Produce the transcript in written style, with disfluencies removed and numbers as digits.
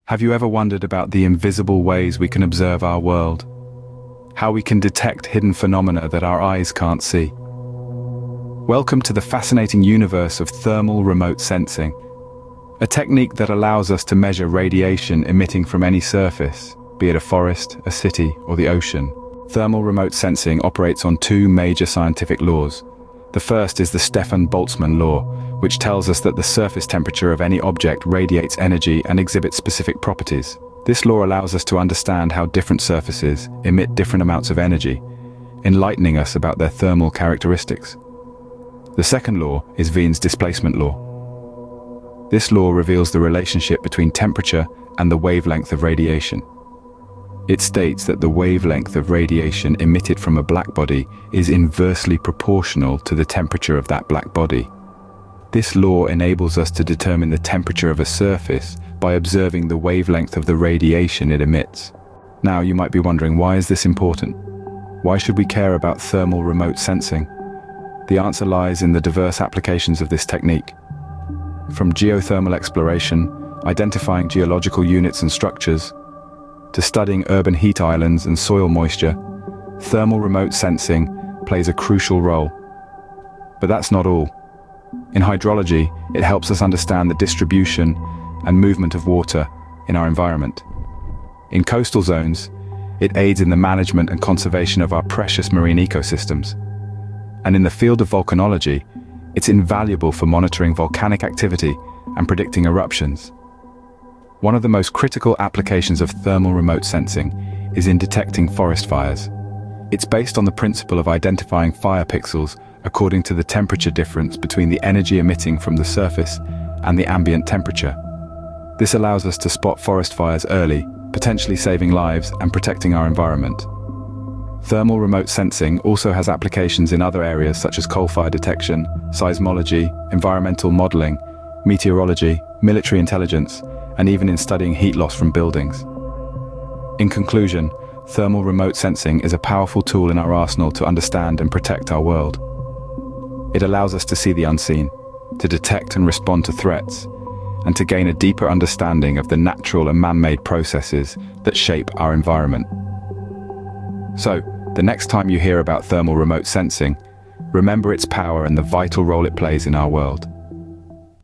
Have you ever wondered about the invisible ways we can observe our world? How we can detect hidden phenomena that our eyes can't see? Welcome to the fascinating universe of thermal remote sensing, a technique that allows us to measure radiation emitting from any surface, be it a forest, a city, or the ocean. Thermal remote sensing operates on two major scientific laws. The first is the Stefan Boltzmann law, which tells us that the surface temperature of any object radiates energy and exhibits specific properties. This law allows us to understand how different surfaces emit different amounts of energy, enlightening us about their thermal characteristics. The second law is Wien's displacement law. This law reveals the relationship between temperature and the wavelength of radiation. It states that the wavelength of radiation emitted from a black body is inversely proportional to the temperature of that black body. This law enables us to determine the temperature of a surface by observing the wavelength of the radiation it emits. Now, you might be wondering, why is this important? Why should we care about thermal remote sensing? The answer lies in the diverse applications of this technique. From geothermal exploration, identifying geological units and structures, to studying urban heat islands and soil moisture, thermal remote sensing plays a crucial role. But that's not all. In hydrology, it helps us understand the distribution and movement of water in our environment. In coastal zones, it aids in the management and conservation of our precious marine ecosystems. And in the field of volcanology, it's invaluable for monitoring volcanic activity and predicting eruptions. One of the most critical applications of thermal remote sensing is in detecting forest fires. It's based on the principle of identifying fire pixels according to the temperature difference between the energy emitting from the surface and the ambient temperature. This allows us to spot forest fires early, potentially saving lives and protecting our environment. Thermal remote sensing also has applications in other areas such as coal fire detection, seismology, environmental modeling, meteorology, military intelligence, and even in studying heat loss from buildings. In conclusion, thermal remote sensing is a powerful tool in our arsenal to understand and protect our world. It allows us to see the unseen, to detect and respond to threats, and to gain a deeper understanding of the natural and man-made processes that shape our environment. So, the next time you hear about thermal remote sensing, remember its power and the vital role it plays in our world.